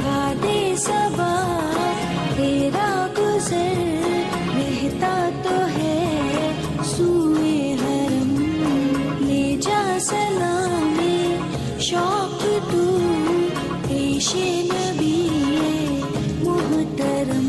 वादे सबा तेरा गुजर रहता तो है सूए हरम, ले जा सलामे शौक तू पेशे नबी मोहतरम।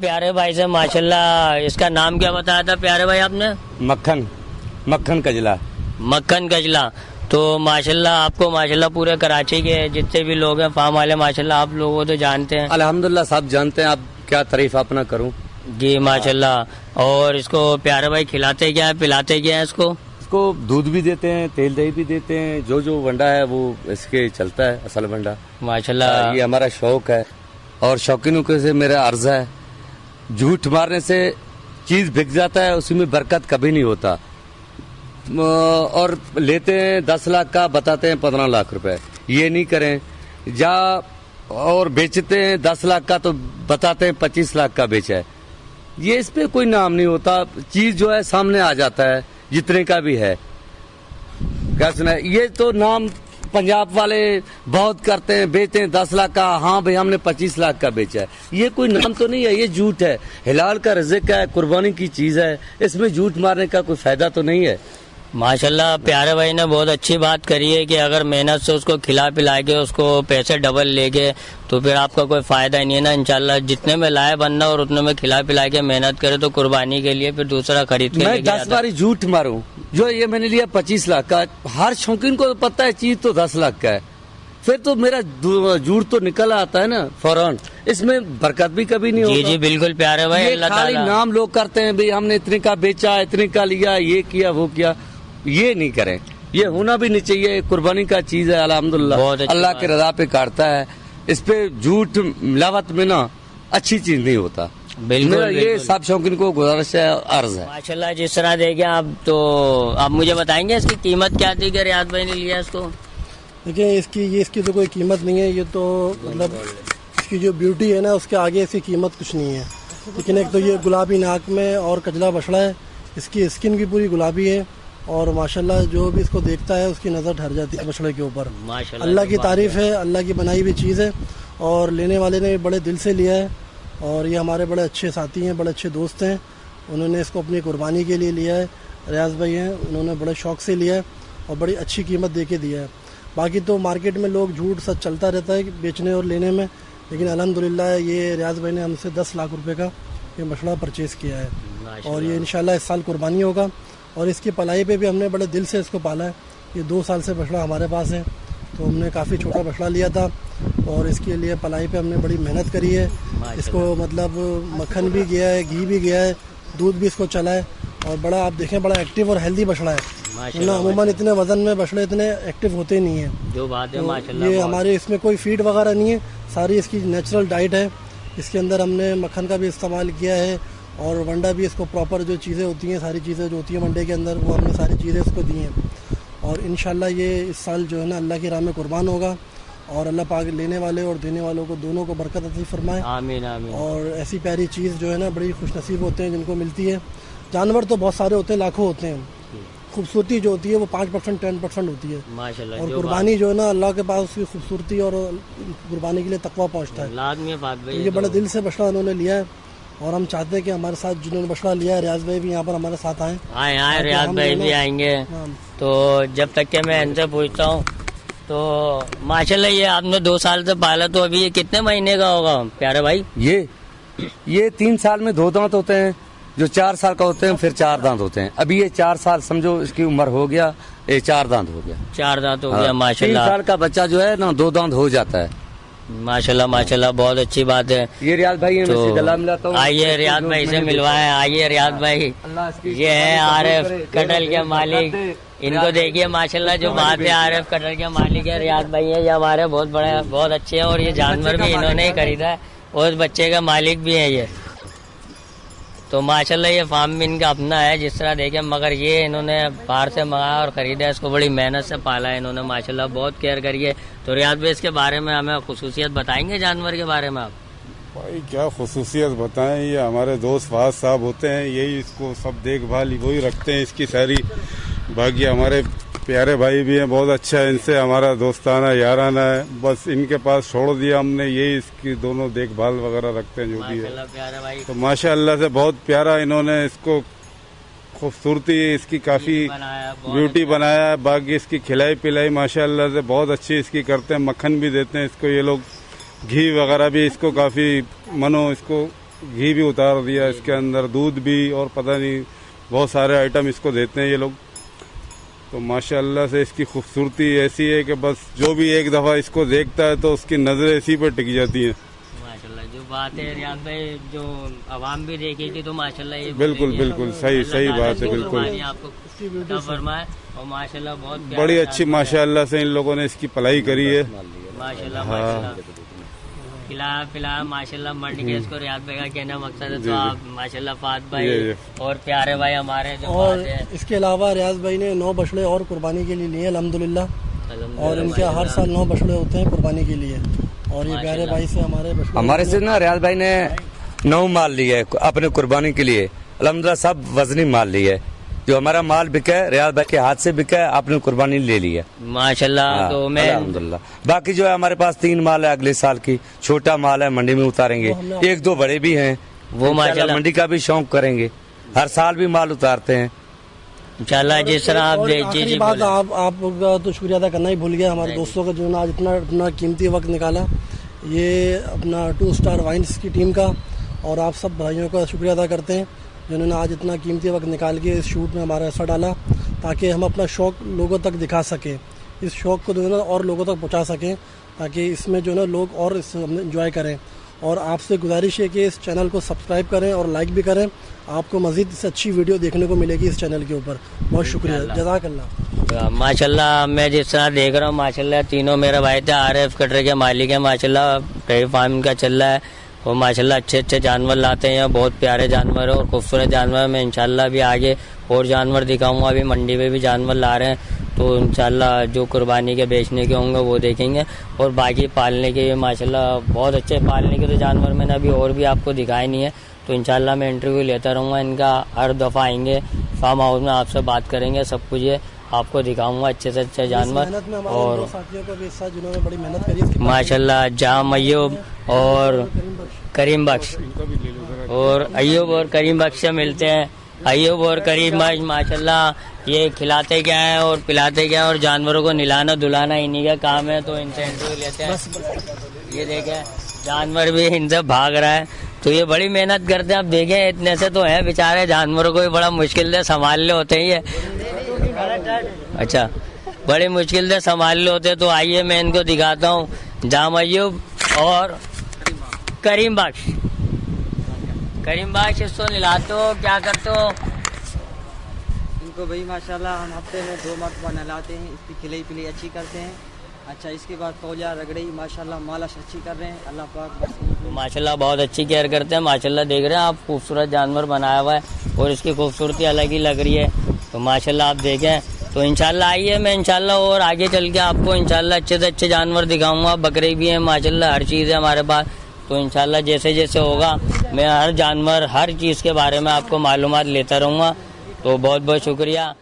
प्यारे भाई से माशाल्लाह, इसका नाम क्या बताया था प्यारे भाई आपने? मक्खन कजला। मक्खन कजला। तो माशाल्लाह आपको माशाल्लाह पूरे कराची के जितने भी लोग हैं फार्म वाले माशाल्लाह आप लोगों तो जानते हैं। अल्हम्दुलिल्लाह सब जानते हैं, आप क्या तारीफ अपना करूं जी माशाल्लाह। और इसको प्यारे भाई खिलाते क्या है पिलाते क्या है इसको? इसको दूध भी देते हैं, तेल दही भी देते हैं, जो वंडा है वो इसके चलता है, असल वंडा माशाल्लाह। ये हमारा शौक है और शौकीनों के से मेरा अर्ज है, झूठ मारने से चीज बिक जाता है, उसमें बरकत कभी नहीं होता। और लेते हैं 10 लाख का, बताते हैं 15 लाख रुपए, ये नहीं करें। जा और बेचते हैं 10 लाख का तो बताते हैं 25 लाख का बेचा है, ये इस पे कोई नाम नहीं होता। चीज जो है सामने आ जाता है जितने का भी है। क्या सुना, ये तो नाम पंजाब वाले बहुत करते हैं, बेचते हैं 10 लाख का, हाँ भाई हमने 25 लाख का बेचा है, ये कोई नाम तो नहीं है, ये झूठ है। हिलाल का रिज़्क़ है, कुर्बानी की चीज है, इसमें झूठ मारने का कोई फायदा तो नहीं है। माशाल्लाह प्यारे भाई ने बहुत अच्छी बात करी है कि अगर मेहनत से उसको खिला पिला के उसको पैसे डबल लेके तो फिर आपका कोई फायदा नहीं है ना। इंशाल्लाह जितने में लाए बंदा और उतने में खिला पिला के मेहनत करे तो कुर्बानी के लिए फिर दूसरा खरीद के मैं 10 बार झूठ मारूं, जो ये मैंने लिया 25 लाख का, हर शौकीन को पता है चीज तो 10 लाख का है, फिर तो मेरा झूठ तो निकल आता है ना फौरन, इसमें बरकत भी कभी नहीं होती। जी बिल्कुल प्यारे भाई। ये खाली नाम लोग करते हैं, भाई हमने इतने का बेचा, इतने का लिया, ये किया वो किया, ये नहीं करें, ये होना भी नहीं चाहिए। कुर्बानी का चीज है, अल्हम्दुलिल्लाह अल्लाह की रजा पे काटता है, इस पे झूठ मिलावट में ना अच्छी चीज नहीं होता। बिल्कुल ये सब शौकीन को गुजारिश है, अर्ज है। माशाल्लाह जिस तरह देखे आप, तो आप मुझे बताएंगे इसकी कीमत क्या थी कि रियाज भाई ने लिया इसको? देखिए इसकी तो कोई कीमत नहीं है, ये तो मतलब इसकी जो ब्यूटी है ना उसके आगे इसकी कीमत कुछ नहीं है। लेकिन एक तो ये गुलाबी नाक में और कजला बछड़ा है, इसकी स्किन भी पूरी गुलाबी है और माशाल्लाह जो भी इसको देखता है उसकी नज़र ठहर जाती है बछड़े के ऊपर। अल्लाह की तारीफ है, अल्लाह की बनाई हुई चीज़ है और लेने वाले ने बड़े दिल से लिया है और ये हमारे बड़े अच्छे साथी हैं, बड़े अच्छे दोस्त हैं, उन्होंने इसको अपनी कुर्बानी के लिए लिया है। रियाज भाई हैं, उन्होंने बड़े शौक़ से लिया है और बड़ी अच्छी कीमत दे के दिया है। बाकी तो मार्केट में लोग झूठ सच चलता रहता है बेचने और लेने में, लेकिन अल्हम्दुलिल्लाह ये रियाज भाई ने हमसे 10 लाख रुपए का ये बछड़ा परचेज़ किया है और ये इंशाल्लाह इस साल कुर्बानी होगा। और इसकी पलाई पे भी हमने बड़े दिल से इसको पाला है। ये 2 साल से बछड़ा हमारे पास है, तो हमने काफ़ी छोटा बछड़ा लिया था और इसके लिए पलाई पे हमने बड़ी मेहनत करी है। इसको मतलब मक्खन भी गया है, घी भी गया है, दूध भी इसको चला है और बड़ा आप देखें बड़ा एक्टिव और हेल्दी बछड़ा है ना। अमूमन इतने वजन में बछड़े इतने एक्टिव होते नहीं हैं, जो बात है तो माशाल्लाह। ये हमारे इसमें कोई फीड वगैरह नहीं है, सारी इसकी नेचुरल डाइट है। इसके अंदर हमने मक्खन का भी इस्तेमाल किया है और वंडा भी इसको प्रॉपर जो चीज़ें होती हैं, सारी चीज़ें जो होती हैं वंडे के अंदर, वो हमने सारी चीज़ें इसको दी हैं और इंशाल्लाह ये इस साल जो है ना अल्लाह की राह में कुर्बान होगा और अल्लाह पाक लेने वाले और देने वालों को दोनों को बरकत अता फरमाए। आमीन आमीन। और ऐसी प्यारी चीज़ जो है ना बड़ी खुशनसीब होते हैं जिनको मिलती है। जानवर तो बहुत सारे होते हैं, लाखों होते हैं, खूबसूरती जो होती है वो 5% 10% होती है। माशाल्लाह और जो कुर्बानी जो है ना, अल्लाह के पास उसकी खूबसूरती और कुर्बानी के लिए तकवा पहुंचता है। लाजमी है फहद भाई, ये बड़े दिल से बछड़ा उन्होंने लिया है और हम चाहते हैं कि हमारे साथ जिन्होंने बछड़ा लिया है, रियाज भाई भी यहाँ पर हमारे साथ आए। आए रियाज भाई भी आएंगे। हाँ। तो जब तक के मैं इनसे पूछता हूँ तो माशाल्लाह ये आपने 2 साल से पाला, तो अभी ये कितने महीने का होगा प्यारे भाई? ये 3 साल में 2 दांत होते हैं, जो 4 साल का होते हैं फिर 4 दांत होते हैं। अभी ये 4 साल समझो इसकी उम्र हो गया, ये 4 दांत हो गया। 4 दांत हो गया माशाल्लाह। 3 साल का बच्चा जो है ना 2 दांत हो जाता है। माशाल्लाह माशाल्लाह बहुत अच्छी बात है। ये रियाज भाई है, मैं गला मिलाता हूँ। आइए रियाज भाई से मिलवाएं। आइए रियाज भाई, ये है आरिफ कटल के मालिक। इनको देखिए माशाल्लाह, जो बात है आरिफ कटल के मालिक है रियाज भाई है। ये हमारे बहुत बड़े बहुत अच्छे हैं और ये जानवर भी इन्होंने ही खरीदा है और उस बच्चे का मालिक भी है ये। तो माशाल्लाह ये फार्म भी इनका अपना है जिस तरह देखें, मगर ये इन्होंने बाहर से मंगाया और खरीदा है। इसको बड़ी मेहनत से पाला है इन्होंने माशाल्लाह, बहुत केयर करी है। तो रियाज भाई इसके बारे में हमें खुसूसियत बताएंगे जानवर के बारे में आप? भाई क्या खुसूसियत बताएं, ये हमारे दोस्त फहाद साहब होते हैं, यही इसको सब देखभाल वही रखते हैं इसकी सारी। बाकी हमारे प्यारे भाई भी हैं, बहुत अच्छा है, इनसे हमारा दोस्ताना याराना है। बस इनके पास छोड़ दिया हमने, यही इसकी दोनों देखभाल वगैरह रखते हैं जो भी है। प्यारे भाई तो माशाअल्लाह से बहुत प्यारा इन्होंने इसको खूबसूरती इसकी काफी ब्यूटी बनाया है। बाकी इसकी खिलाई पिलाई माशाअल्लाह से बहुत अच्छी इसकी करते हैं, मक्खन भी देते हैं इसको ये लोग, घी वगैरह भी इसको काफी इसको घी भी उतार दिया इसके अंदर, दूध भी और पता नहीं बहुत सारे आइटम इसको देते हैं ये लोग। तो माशाअल्लाह से इसकी खूबसूरती ऐसी है कि बस जो भी एक दफा इसको देखता है तो उसकी नजरें इसी पर टिक जाती हैं। माशाल्लाह जो बात है रियाज भाई, जो आवाम भी देखेगी तो माशाल्लाह ये बिल्कुल बिल्कुल सही बात है, बिल्कुल आपको फरमाए। और माशाल्लाह बहुत बड़ी अच्छी माशाअल्लाह से इन लोगों ने इसकी पलाई करी है। माशाल्लाह माशाल्लाह खिलाया पिलाया माशाल्लाह मंडी के इसको रियाज भाई का कहना मकसद है। तो आप माशाल्लाह फहद भाई और प्यारे भाई हमारे जो और बात है। इसके अलावा रियाज भाई ने 9 बछड़े और कुर्बानी के लिए लिए अल्हम्दुलिल्लाह। और इनके हर साल 9 बछड़े होते हैं कुर्बानी के लिए। और ये प्यारे भाई से हमारे से ना रियाज भाई ने 9 माल लिए है अपने कुर्बानी के लिए। अल्हम्दुलिल्लाह सब वजनी माल लिए है, जो हमारा माल बिका है रियाज भाई के हाथ से बिका है, आपने कुर्बानी ले ली है माशाल्लाह। तो मैं अल्हम्दुलिल्लाह बाकी जो है हमारे पास 3 माल है अगले साल की, छोटा माल है मंडी में उतारेंगे, 1-2 बड़े भी हैं वो माशाल्लाह मंडी का भी शौक करेंगे, हर साल भी माल उतारते हैं इंशाल्लाह। जिस तरह आप आखिरी बात आपका तो शुक्रिया अदा करना ही भूल गया हमारे दोस्तों का जो आज इतना कीमती वक्त निकाला, ये अपना 2 स्टार वाइन्स की टीम का और आप सब भाइयों का शुक्रिया अदा करते हैं जिन्होंने आज इतना कीमती वक्त निकाल के इस शूट में हमारा हिस्सा डाला, ताकि हम अपना शौक़ लोगों तक दिखा सकें, इस शौक़ को जो है ना और लोगों तक पहुंचा सकें, ताकि इसमें जो है ना लोग और इस एंजॉय करें। और आपसे गुजारिश है कि इस चैनल को सब्सक्राइब करें और लाइक भी करें, आपको मज़ीद इससे अच्छी वीडियो देखने को मिलेगी इस चैनल के ऊपर। बहुत शुक्रिया, जज़ाकल्लाह। माशाल्लाह मैं जिस तरह देख रहा हूँ माशाल्लाह तीनों मेरे भाई थे, आरिफ कटरे के मालिक है माशाल्लाह, डेयरी फार्म का चल रहा है और माशाल्लाह अच्छे जानवर लाते हैं, बहुत प्यारे जानवर है और खूबसूरत जानवर। मैं इंशाल्लाह भी आगे और जानवर दिखाऊंगा, अभी मंडी में भी जानवर ला रहे हैं, तो इंशाल्लाह जो कुर्बानी के बेचने के होंगे वो देखेंगे। और बाकी पालने के माशाल्लाह बहुत अच्छे पालने के तो जानवर मैंने अभी और भी आपको दिखाए नहीं है, तो इंशाल्लाह मैं इंटरव्यू लेता रहूँगा इनका, हर दफ़ा आएंगे फार्म हाउस में, आपसे बात करेंगे, सब कुछ ये आपको दिखाऊंगा अच्छे से अच्छे जानवर। और जिन्होंने बड़ी मेहनत करी माशाल्लाह जाम अय्यूब और करीम बख्श और अय्यूब और करीम बख्श से मिलते हैं। अय्यूब और करीम बख्श माशाल्लाह ये खिलाते क्या है और पिलाते क्या है और जानवरों को नहलाना धुलाना इन्हीं का काम है, तो इनसे इंटरव्यू लेते हैं। ये देखें जानवर भी इनसे भाग रहा है, तो ये बड़ी मेहनत करते हैं। आप देखें इतने से तो हैं बेचारे, जानवरों को भी बड़ा मुश्किल से संभालने होते हैं ये, अच्छा बड़ी मुश्किल से संभालने होते हैं। तो आइए मैं इनको दिखाता हूँ, जाम अय्यूब और करीम बख्श। करीम बख्श इसको नहलाते हो, क्या करते हो? इनको भाई माशाल्लाह हम हफ्ते में 2 मरतबा नहलाते हैं, इसकी खिलाई पिलाई अच्छी करते हैं। अच्छा इसके बाद तौलिया रगड़ई माशाल्लाह मालिश अच्छी कर रहे हैं, अल्लाह पाक माशाल्लाह बहुत अच्छी केयर करते हैं। माशाल्लाह देख रहे हैं आप, खूबसूरत जानवर बनाया हुआ है और इसकी खूबसूरती अलग ही लग रही है, तो माशाल्लाह आप देखें। तो इंशाल्लाह आइए, मैं इंशाल्लाह और आगे चल के आपको इंशाल्लाह अच्छे से अच्छे जानवर दिखाऊंगा। बकरे भी हैं माशाल्लाह, हर चीज़ है हमारे पास, तो इंशाल्लाह जैसे जैसे होगा मैं हर जानवर हर चीज़ के बारे में आपको मालूमात लेता रहूँगा। तो बहुत बहुत शुक्रिया।